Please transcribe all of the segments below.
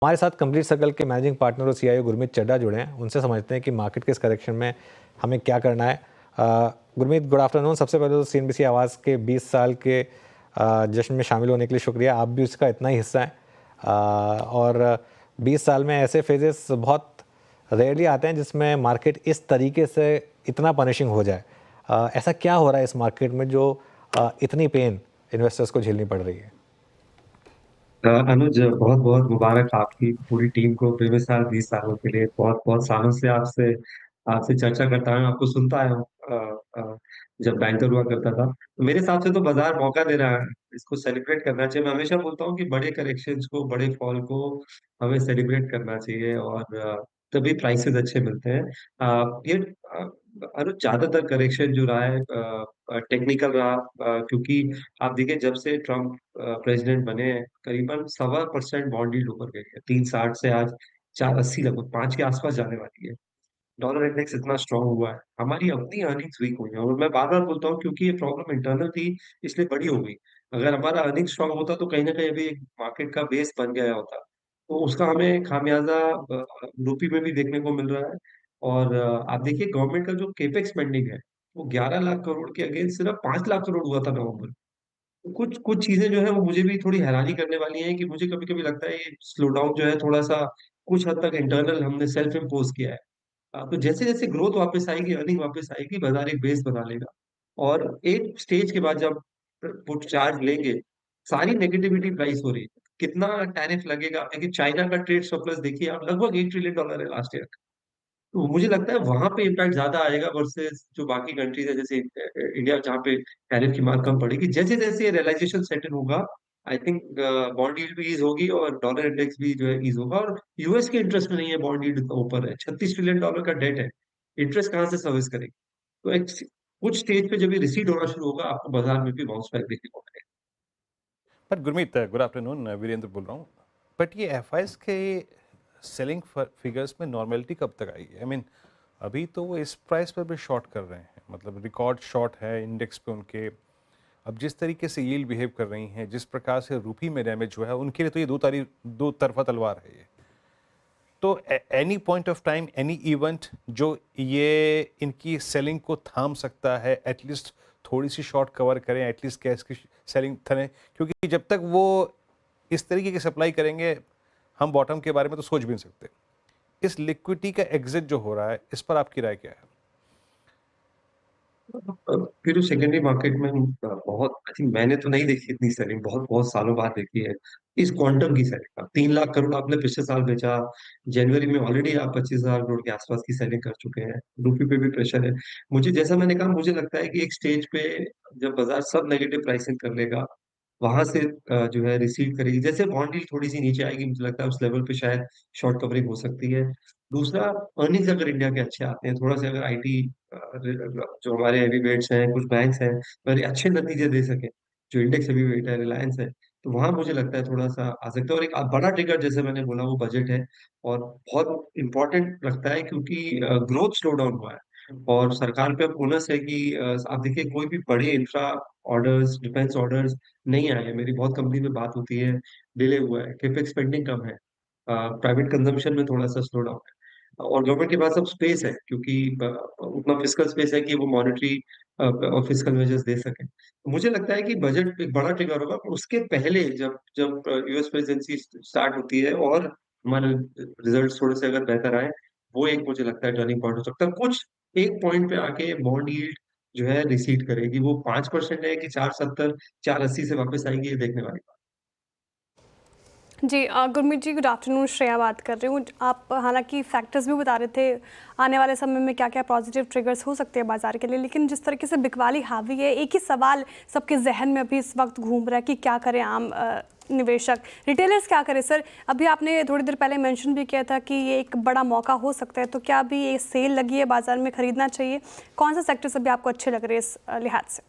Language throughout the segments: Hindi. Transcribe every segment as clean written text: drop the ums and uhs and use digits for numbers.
हमारे साथ कंप्लीट सर्कल के मैनेजिंग पार्टनर और सीईओ गुरमीत चड्ढा जुड़े हैं। उनसे समझते हैं कि मार्केट के इस करेक्शन में हमें क्या करना है। Gurmeet, good afternoon. सबसे पहले तो सीएनबीसी आवाज़ के 20 साल के जश्न में शामिल होने के लिए शुक्रिया। आप भी उसका इतना ही हिस्सा हैं। और 20 साल में ऐसे फेजेस बहुत रेयरली आते हैं जिसमें मार्केट इस तरीके से इतना पनिशिंग हो जाए। ऐसा क्या हो रहा है इस मार्केट में जो इतनी पेन इन्वेस्टर्स को झेलनी पड़ रही है? अनुज, बहुत बहुत मुबारक आपकी पूरी टीम को बेमिसाल 20 सालों के लिए। बहुत बहुत सालों से आपसे आपसे चर्चा करता हूँ, आपको सुनता आया हूँ। जब बैंकर हुआ करता था तो मेरे हिसाब से तो बाजार मौका दे रहा है, इसको सेलिब्रेट करना चाहिए। मैं हमेशा बोलता हूँ कि बड़े करेक्शंस को, बड़े फॉल को हमें सेलिब्रेट करना चाहिए, और तभी प्राइसेस अच्छे मिलते हैं। ये अनुज, ज्यादातर करेक्शन जो रहा है टेक्निकल रहा, क्योंकि आप देखिए जब से ट्रम्प प्रेसिडेंट बने हैं, करीबन 1.25% बॉन्ड यील्ड ऊपर गई है। 3.60 से आज 4.80, लगभग 5 के आसपास जाने वाली है। डॉलर इंडेक्स इतना स्ट्रांग हुआ है, हमारी अपनी अर्निंग्स वीक हुई है। और मैं बार बार बोलता हूँ, क्योंकि ये प्रॉब्लम इंटरनल थी, इसलिए बड़ी हो गई। अगर हमारा अर्निंग स्ट्रांग होता तो कहीं ना कहीं अभी एक मार्केट का बेस बन गया होता। तो उसका हमें खामियाजा रूपी में भी देखने को मिल रहा है। और आप देखिए गवर्नमेंट का जो केपेक्स स्पेंडिंग है, वो 11 लाख करोड़ के अगेंस्ट सिर्फ 5 लाख करोड़ हुआ था नवंबर। कुछ कुछ चीजें जो है वो मुझे भी थोड़ी हैरानी करने वाली हैं, कि मुझे कभी कभी लगता है ये स्लो डाउन जो है थोड़ा सा कुछ हद तक इंटरनल हमने सेल्फ इम्पोज किया है। तो जैसे जैसे ग्रोथ वापस आएगी, अर्निंग वापस आएगी, बाजार एक बेस बना लेगा। और एक स्टेज के बाद जब पुट चार्ज लेंगे, सारी नेगेटिविटी प्राइस हो रही है। कितना टैरिफ लगेगा, देखिए चाइना का ट्रेड सरप्लस देखिए आप, लगभग $1 ट्रिलियन है लास्ट ईयर। तो मुझे लगता है वहां पे इम्पैक्ट ज्यादा आएगा वर्सेस जो बाकी कंट्रीज है, जैसे इंडिया, जहाँ पे टैरिफ की मार कम पड़ेगी। जैसे जैसे ये रियलाइजेशन सेटल होगा, आई थिंक बॉन्ड यील्ड भी ईज होगी और डॉलर इंडेक्स भी जो है ईज होगा। और यूएस के इंटरेस्ट में नहीं है, बॉन्ड यील्ड इतना ऊपर है, $36 ट्रिलियन का डेट है। इंटरेस्ट कहाँ से सर्विस करेगी? तो एक कुछ स्टेज पे जब ये रिसीड होना शुरू होगा, आपको बाजार में भी बाउंस बैक देखने को मिलेगा। But Gurmeet, good afternoon, Virendra बोल रहा हूँ। बट ये एफआईएस के सेलिंग फिगर्स में नॉर्मेलिटी कब तक आएगी? आई मीन अभी तो वो इस प्राइस पर भी शॉर्ट कर रहे हैं, मतलब रिकॉर्ड शॉर्ट है इंडेक्स पे उनके। अब जिस तरीके से यील्ड बिहेव कर रही हैं, जिस प्रकार से रूपी में डैमेज हुआ है, उनके लिए तो ये दो तरफा तलवार है ये। तो any point of time, any event जो ये इनकी सेलिंग को थाम सकता है, एटलीस्ट थोड़ी सी शॉर्ट कवर करें, एटलीस्ट कैश की सेलिंग थने, क्योंकि जब तक वो इस तरीके की सप्लाई करेंगे, हम बॉटम के बारे में तो सोच भी नहीं सकते। इस लिक्विडिटी का एग्जिट जो हो रहा है, इस पर आपकी राय क्या है? फिर उस सेकेंडरी मार्केट में बहुत, आई थिंक मैंने तो नहीं देखी इतनी सेलिंग, बहुत बहुत सालों बाद देखी है इस क्वांटम की सेलिंग। 3 लाख करोड़ आपने पिछले साल बेचा, जनवरी में ऑलरेडी आप 25,000 करोड़ के आसपास की सेलिंग कर चुके हैं। रूपी पे भी प्रेशर है। मुझे, जैसा मैंने कहा, मुझे लगता है कि एक स्टेज पे जब बाजार सब नेगेटिव प्राइसिंग कर लेगा, वहां से जो है रिसीव करेगी। जैसे बॉन्ड यील्ड थोड़ी सी नीचे आएगी, मुझे लगता है उस लेवल पे शायद शॉर्ट कवरिंग हो सकती है। दूसरा, अर्निंग्स अगर इंडिया के अच्छे आते हैं, थोड़ा सा अगर आईटी, जो हमारे हैवी वेट्स हैं, कुछ बैंक्स हैं, अगर ये अच्छे नतीजे दे सके, जो इंडेक्स हैवी वेट है, रिलायंस है, तो वहां मुझे लगता है थोड़ा सा आ सकता है। और एक बड़ा ट्रिगर, जैसे मैंने बोला, वो बजट है। और बहुत इंपॉर्टेंट लगता है, क्योंकि ग्रोथ स्लो डाउन हुआ है और सरकार पे अब ओनस है कि आप देखिए कोई भी बड़े इंफ्रा ऑर्डर्स, डिफेंस ऑर्डर्स नहीं आए हैं। मेरी बहुत कंपनी में बात होती है, डिले हुआ है, केपेक्स स्पेंडिंग कम है, प्राइवेट कंजम्पशन में थोड़ा सा स्लो डाउन है। और गवर्नमेंट के पास अब स्पेस है, क्योंकि उतना फिस्कल स्पेस है कि वो मॉनेटरी और फिस्कल मेजर्स दे सके। तो मुझे लगता है कि बजट एक बड़ा ट्रिगर होगा, पर उसके पहले जब जब यूएस प्रेसिडेंसी स्टार्ट होती है और हमारे रिजल्ट थोड़े से अगर बेहतर आए, वो एक मुझे लगता है टर्निंग पॉइंट हो सकता है। कुछ एक पॉइंट पे आके बॉन्ड यील्ड जो है रिसीड करेगी, वो 5% है कि 4.70, 4.80 से वापस आएगी, ये देखने वाली बात। जी गुरमीत जी, गुड आफ्टरनून। श्रेया बात कर रही हूँ। आप हालांकि फैक्टर्स भी बता रहे थे आने वाले समय में क्या क्या पॉजिटिव ट्रिगर्स हो सकते हैं बाजार के लिए, लेकिन जिस तरीके से बिकवाली हावी है, एक ही सवाल सबके जहन में अभी इस वक्त घूम रहा है कि क्या करें आम निवेशक, रिटेलर्स क्या करें। सर, अभी आपने थोड़ी देर पहले मेंशन भी किया था कि ये एक बड़ा मौका हो सकता है, तो क्या अभी ये सेल लगी है, बाजार में खरीदना चाहिए? कौन सा सेक्टर्स अभी आपको अच्छे लग रहे हैं इस लिहाज से?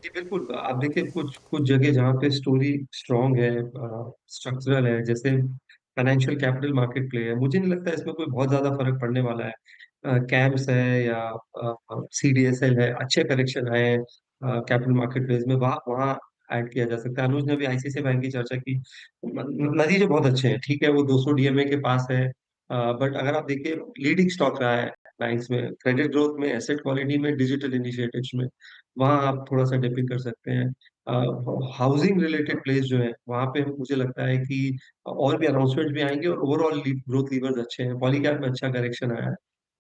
जी बिल्कुल, आप देखिए कुछ कुछ जगह जहाँ पे स्टोरी स्ट्रांग है, स्ट्रक्चरल है, जैसे फाइनेंशियल कैपिटल मार्केट प्ले है, मुझे नहीं लगता इसमें कोई बहुत ज्यादा फर्क पड़ने वाला है। कैम्स है या सीडीएसएल है, अच्छे करेक्शन आए हैं कैपिटल मार्केट प्लेस में, वहाँ वहाँ ऐड किया जा सकता है। अनुज ने भी आईसीआईसीआई बैंक की चर्चा की। नतीजे बहुत अच्छे हैं, ठीक है वो 200 डीएमए के पास है, बट अगर आप देखिए लीडिंग स्टॉक रहा है बैंक्स में, क्रेडिट ग्रोथ में, एसेट क्वालिटी में, डिजिटल इनिशिएटिव्स में, वहाँ आप थोड़ा सा डिपिंग कर सकते हैं। हाउसिंग रिलेटेड प्लेस जो है वहाँ पे मुझे लगता है कि और भी अनाउंसमेंट भी आएंगे, और ओवरऑल ग्रोथ लीवर्स अच्छे हैं। पॉलीकैब में अच्छा करेक्शन आया है।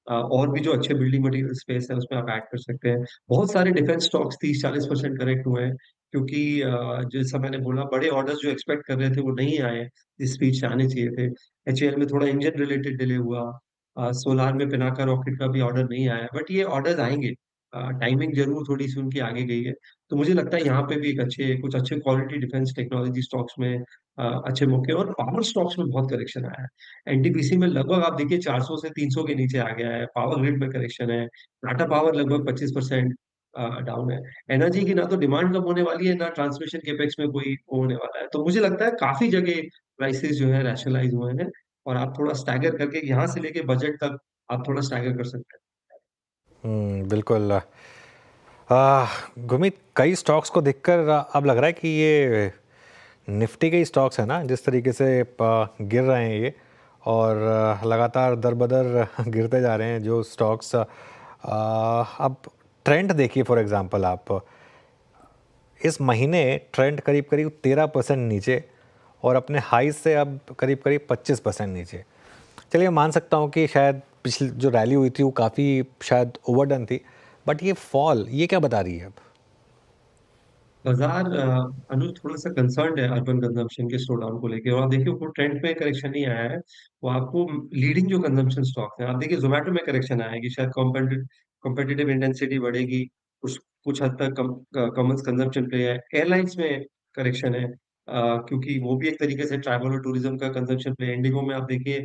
और भी जो अच्छे बिल्डिंग मटेरियल स्पेस है उसमें आप ऐड कर सकते हैं। बहुत सारे डिफेंस स्टॉक्स 30-40% करेक्ट हुए हैं, क्योंकि जैसा मैंने बोला बड़े ऑर्डर्स जो एक्सपेक्ट कर रहे थे वो नहीं आए जिस स्पीड से आने चाहिए थे। एचएएल में थोड़ा इंजन रिलेटेड डिले हुआ। सोलार में पिनाका रॉकेट का भी ऑर्डर नहीं आया, बट ये ऑर्डर्स आएंगे। टाइमिंग जरूर थोड़ी सी उनकी आगे गई है। तो मुझे लगता है यहाँ पे भी कुछ अच्छे क्वालिटी डिफेंस टेक्नोलॉजी स्टॉक्स में अच्छे मौके, और पावर स्टॉक्स में बहुत करेक्शन आया है। एनटीपीसी में लगभग आप देखिए 400 से 300 के नीचे आ गया है। पावर ग्रिड में करेक्शन है। टाटा पावर लगभग 25% डाउन है। एनर्जी की ना तो डिमांड कम होने वाली है, ना ट्रांसमिशन केपेक्स में कोई वो होने वाला है। तो मुझे लगता है काफी जगह प्राइसेस जो है रैशनलाइज हुए हैं, और आप थोड़ा स्टैगर करके यहाँ से लेके बजट तक आप थोड़ा स्टैगर कर सकते बिल्कुल। गुरमीत, कई स्टॉक्स को देखकर अब लग रहा है कि ये निफ्टी के ही स्टॉक्स हैं ना, जिस तरीके से गिर रहे हैं ये, और लगातार दर बदर गिरते जा रहे हैं जो स्टॉक्स। अब ट्रेंड देखिए, फॉर एग्जांपल आप इस महीने ट्रेंड करीब करीब 13% नीचे, और अपने हाई से अब करीब करीब 25% नीचे। चलिए, मान सकता हूँ कि शायद पिछली जो रैली हुई थी वो काफ़ी शायद ओवरडन थी, बट ये फॉल ये क्या बता रही है अब? बाजार अनुज थोड़ा सा कंसर्न है अर्बन कंजम्पशन के स्लो डाउन को लेके। और आप देखिए वो ट्रेंड में करेक्शन नहीं आया है, वो आपको लीडिंग जो कंजम्पशन स्टॉक है, आप देखिए जोमेटो में करेक्शन आएगी, शायद कॉम्पिटिटिव इंटेंसिटी बढ़ेगी, कुछ हद तक कॉमन कंजम्पशन पे है। एयरलाइंस में करेक्शन है, क्योंकि वो भी एक तरीके से ट्रैवल और टूरिज्म का कंजम्पशन पे है। इंडिगो में आप देखिए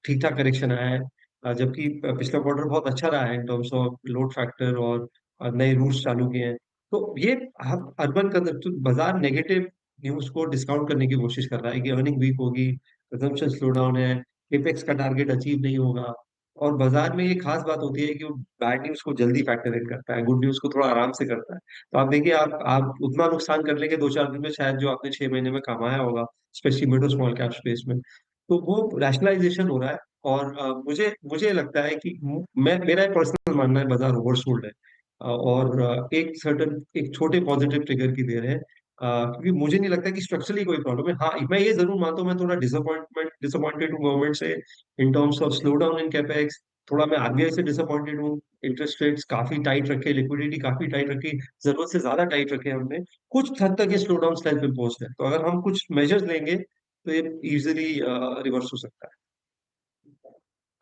ठीक ठाक करेक्शन आया है, जबकि पिछला क्वार्टर बहुत अच्छा रहा है in terms of load factor, और नए रूट्स चालू किए हैं। तो ये हम अर्बन कंजम्पशन, बाजार नेगेटिव न्यूज को डिस्काउंट करने की कोशिश कर रहा है कि अर्निंग वीक होगी, कंजम्पशन स्लो डाउन है, केपेक्स का टारगेट अचीव नहीं होगा। और बाजार में ये खास बात होती है कि वो बैड न्यूज को जल्दी फैक्टर इन करता है, गुड न्यूज को थोड़ा आराम से करता है। तो आप देखिए, आप उतना नुकसान कर लेंगे 2-4 दिन में शायद जो आपने 6 महीने में कमाया होगा, स्पेशली मिड और स्मॉल कैप स्पेस में। तो वो रैशनलाइजेशन हो रहा है। और मुझे मुझे लगता है कि मेरा पर्सनल मानना है बाजार ओवरसोल्ड है। और एक छोटे पॉजिटिव ट्रिगर की देर है, क्योंकि मुझे नहीं लगता कि स्ट्रक्चरली कोई प्रॉब्लम है। हाँ, मैं ये जरूर मानता हूँ, मैं थोड़ा डिसअपॉइंटेड हूँ गवर्नमेंट से in terms of slow down in capex. थोड़ा मैं आरबीआई से डिसअपॉइंटेड हूँ। इंटरेस्ट रेट्स काफी टाइट रखे, लिक्विडिटी काफी टाइट रखी, जरूरत से ज्यादा टाइट रखे हमने। कुछ हद तक ये स्लो डाउन सेल्फ इम्पोज्ड है, तो अगर हम कुछ मेजर्स लेंगे तो ये इजिली रिवर्स हो सकता है।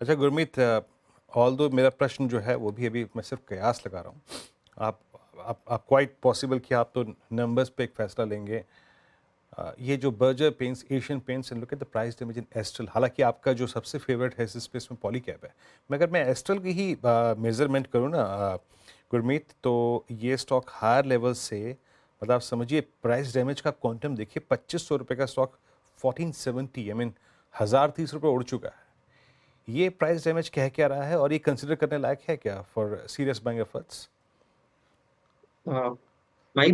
अच्छा गुरमीत, ऑल्दो मेरा प्रश्न जो है वो भी अभी मैं सिर्फ कयास लगा रहा हूँ। आप क्वाइट पॉसिबल कि आप तो नंबर्स पे एक फैसला लेंगे। ये जो Berger paints, Asian paints, and look at the price division astral, हालांकि आपका जो सबसे फेवरेट है इस स्पेस में पॉलीकैब है, मगर मैं एस्ट्रल की ही मेजरमेंट करूँ ना गुरमीत, तो ये स्टॉक हायर लेवल से, मतलब आप समझिए प्राइस डैमेज का क्वांटम देखिए, 2500 रुपये का स्टॉक 1470, आई मीन 1030 रुपये उड़ चुका है। ये प्राइस डैमेज कह क्या रहा है, और ये कंसिडर करने लायक है क्या फॉर सीरियस बाइंग एफर्ट्स? भाई,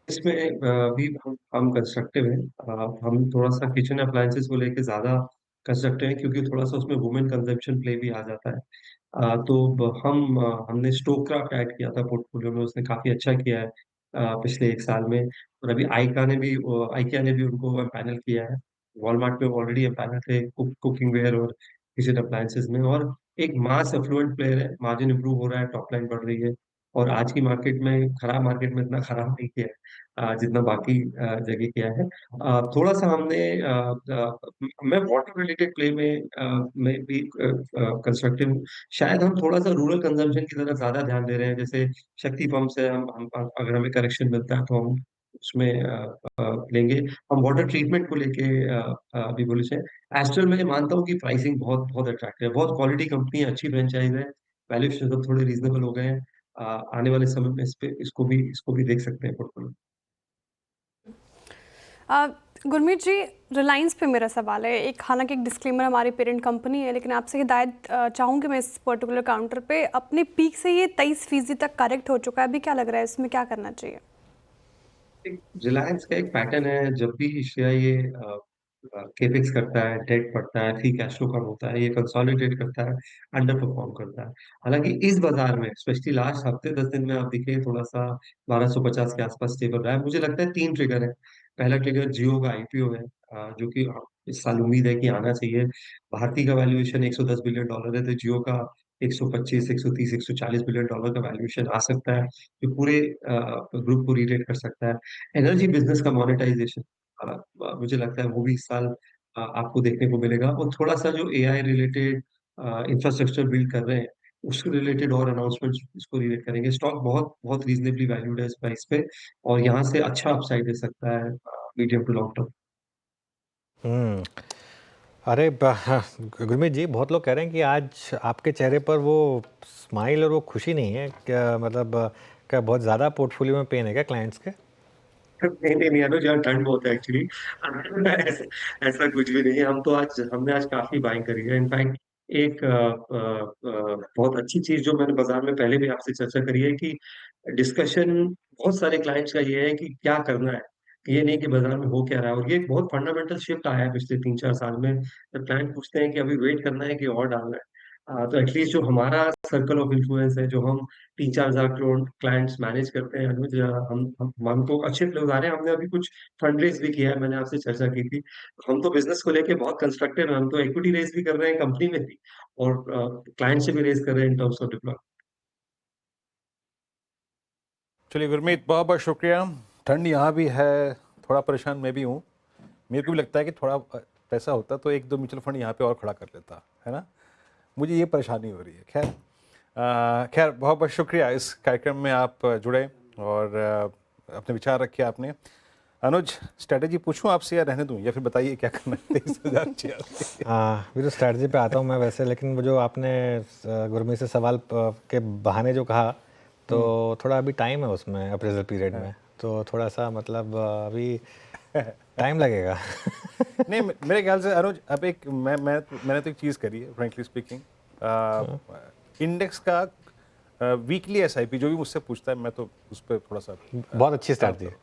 इसमें भी हम कंस्ट्रक्टिव हैं। हम थोड़ा सा किचन अप्लायंसेस को लेके ज्यादा कंस्ट्रक्टिव हैं, क्योंकि थोड़ा सा उसमें वुमेन कंजम्पशन प्ले भी आ जाता है। हमने स्टोवक्राफ्ट ऐड किया था पोर्टफोलियो में, उसने काफी अच्छा किया है पिछले 1 साल में। और अभी आइकिया ने भी उनको पैनल किया है। वॉलमार्ट में ऑलरेडी पैनल थे कुकिंग वेयर और किचन अप्लायंसेस में। और एक मास एफ्लुएंट प्लेयर है, मार्जिन इंप्रूव हो रहा है, टॉप लाइन बढ़ रही है। और आज की मार्केट में, खराब मार्केट में इतना खराब नहीं किया है जितना बाकी जगह किया है। थोड़ा सा मैं वाटर रिलेटेड प्ले में भी कंस्ट्रक्टिव हूँ। शायद हम थोड़ा सा रूरल कंजम्पशन की तरफ ज्यादा ध्यान दे रहे हैं, जैसे शक्ति पंप से हम अगर हमें करेक्शन मिलता है तो हम उसमें लेंगे। हम वाटर ट्रीटमेंट को लेके भी बुलिश है। एस्ट्रल में मानता हूँ कि प्राइसिंग बहुत बहुत अट्रैक्टिव है, बहुत क्वालिटी कंपनी है, अच्छी फ्रेंचाइज है, वैल्यूएशन सब थोड़े रीजनेबल हो गए हैं। आने वाले समय में इसको भी देख सकते हैं पोर्टफोलियो। गुरमीत जी, रिलायंस पे मेरा सवाल है। एक हालांकि एक डिस्क्लेमर, हमारी पेरेंट कंपनी है, लेकिन आपसे हिदायत चाहूँगी मैं इस पर्टिकुलर काउंटर पे। अपने पीक से ये 23% तक करेक्ट हो चुका है, अभी क्या लग रहा है इसमें क्या करना चाहिए? रिलायंस का एक पैटर्न है, जब भी शेयर ये केपेक्स करता है, डेट बढ़ता है, फ्री कैश फ्लो कम होता है, ये कंसोलिडेट करता है, अंडर परफॉर्म करता है। हालांकि इस बाजार में स्पेशली लास्ट हफ्ते 10 दिन में आप दिखे थोड़ा सा 1250 के आसपास स्टेबल रहा है। मुझे लगता है 3 ट्रिगर है। पहला ट्रिगर जियो का आईपीओ है, जो कि इस साल उम्मीद है कि आना चाहिए। भारती का वैल्यूएशन $110 बिलियन है, तो जियो का 125, 130, $140 बिलियन का वैल्यूएशन आ सकता है, जो पूरे ग्रुप को रिलेट कर सकता है। एनर्जी बिजनेस का मोनेटाइजेशन, मुझे लगता है वो भी इस साल आपको देखने को मिलेगा। और थोड़ा सा जो एआई रिलेटेड इंफ्रास्ट्रक्चर बिल्ड कर रहे हैं, उसके रिलेटेड और अनाउंसमेंट्स इसको रिलेट करेंगे। स्टॉक बहुत बहुत रीजनेबली वैल्यूड है इस प्राइस पे, और यहाँ से अच्छा अपसाइड दे सकता है मीडियम टू लॉन्ग टर्म। हम्म। अरे गुरमीत जी, बहुत लोग कह रहे हैं कि आज आपके चेहरे पर वो स्माइल और वो खुशी नहीं है क्या? मतलब क्या बहुत ज़्यादा पोर्टफोलियो में पेन है क्या क्लाइंट्स के? नहीं नहीं नहीं अनुज, यहाँ ठंड बहुत है एक्चुअली। ऐसा ऐसा कुछ भी नहीं है। हमने आज काफी बाइंग करी है। इनफैक्ट एक बहुत अच्छी चीज जो मैंने बाजार में पहले भी आपसे चर्चा करी है कि डिस्कशन बहुत सारे क्लाइंट्स का ये है कि क्या करना है, ये नहीं कि बाजार में हो क्या रहा है। और ये एक बहुत फंडामेंटल शिफ्ट आया है पिछले 3-4 साल में, जब क्लाइंट पूछते हैं कि अभी वेट करना है कि और डालना है। तो एटलीस्ट जो हमारा सर्कल ऑफ इन्फ्लुएंस है, जो हम 3-4 हजार करोड़ क्लाइंट्स मैनेज करते हैं अनुज, हम तो अच्छे फ्लोज आ रहे हैं। हमने अभी कुछ फंड रेज भी किया है, मैंने आपसे चर्चा की थी। हम तो बिजनेस को लेके बहुत कंस्ट्रक्टिव है। हम तो इक्विटी रेज भी कर रहे हैं कंपनी में भी, और क्लाइंट से भी रेज कर रहे हैं इन टर्म्स ऑफ डिप्लॉय। चलिए गुरमीत, बहुत बहुत शुक्रिया। ठंड यहाँ भी है, थोड़ा परेशान मैं भी हूँ। मेरे को भी लगता है कि थोड़ा पैसा होता तो एक दो म्यूचुअल फंड यहाँ पे और खड़ा कर लेता, है ना। मुझे ये परेशानी हो रही है। खैर बहुत बहुत शुक्रिया, इस कार्यक्रम में आप जुड़े और अपने विचार रखे आपने। अनुज, स्ट्रैटेजी पूछूं आपसे या रहने दूं, या फिर बताइए क्या करना है 23,000 शेयर? भी तो स्ट्रैटेजी पे आता हूँ मैं वैसे, लेकिन वो जो आपने गुरमीत से सवाल के बहाने जो कहा, तो थोड़ा अभी टाइम है उसमें अप्रेजल पीरियड में, तो थोड़ा सा मतलब अभी टाइम लगेगा। नहीं, मेरे ख्याल से अनुज, अब एक मैंने तो एक चीज़ करी है फ्रेंकली स्पीकिंग। इंडेक्स का वीकली एसआईपी जो भी मुझसे पूछता है, मैं तो उस पर थोड़ा सा बहुत अच्छी स्ट्रैटेजी है,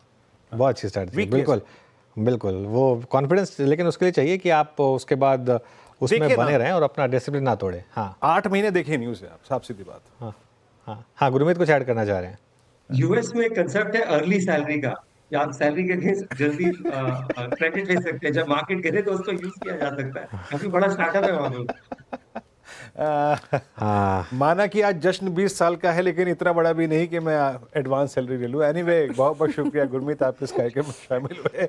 बहुत अच्छी स्ट्रैटेजी, Weekly बिल्कुल बिल्कुल। वो कॉन्फिडेंस लेकिन उसके लिए चाहिए कि आप उसके बाद उसमें देखिए बने ना। रहें और अपना डिसिप्लिन ना तोड़ें। हाँ 8 महीने देखे नहीं उसे, आप साफ सीधी बात। हाँ हाँ हाँ, गुरमीत कुछ ऐड करना चाह रहे हैं? यूएस में एक कंसेप्ट है अर्ली सैलरी का, कि आप सैलरी के अगेंस्ट जल्दी क्रेडिट ले सकते हैं। जब मार्केट गिरे तो उसको यूज किया जा सकता है। काफी बड़ा स्टार्टअप है वहां पे। हाँ माना कि आज जश्न 20 साल का है, लेकिन इतना बड़ा भी नहीं कि मैं एडवांस सैलरी ले लूँ। एनीवे, बहुत बहुत शुक्रिया गुरमीत, आप इस कार्यक्रम में शामिल हुए,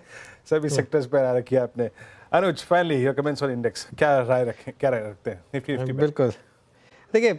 सभी सेक्टर्स पर राय रखी आपने। Anuj, finally your comments on index, क्या राय रखते हैं निफ्टी 50 पे? बिल्कुल। देखिए,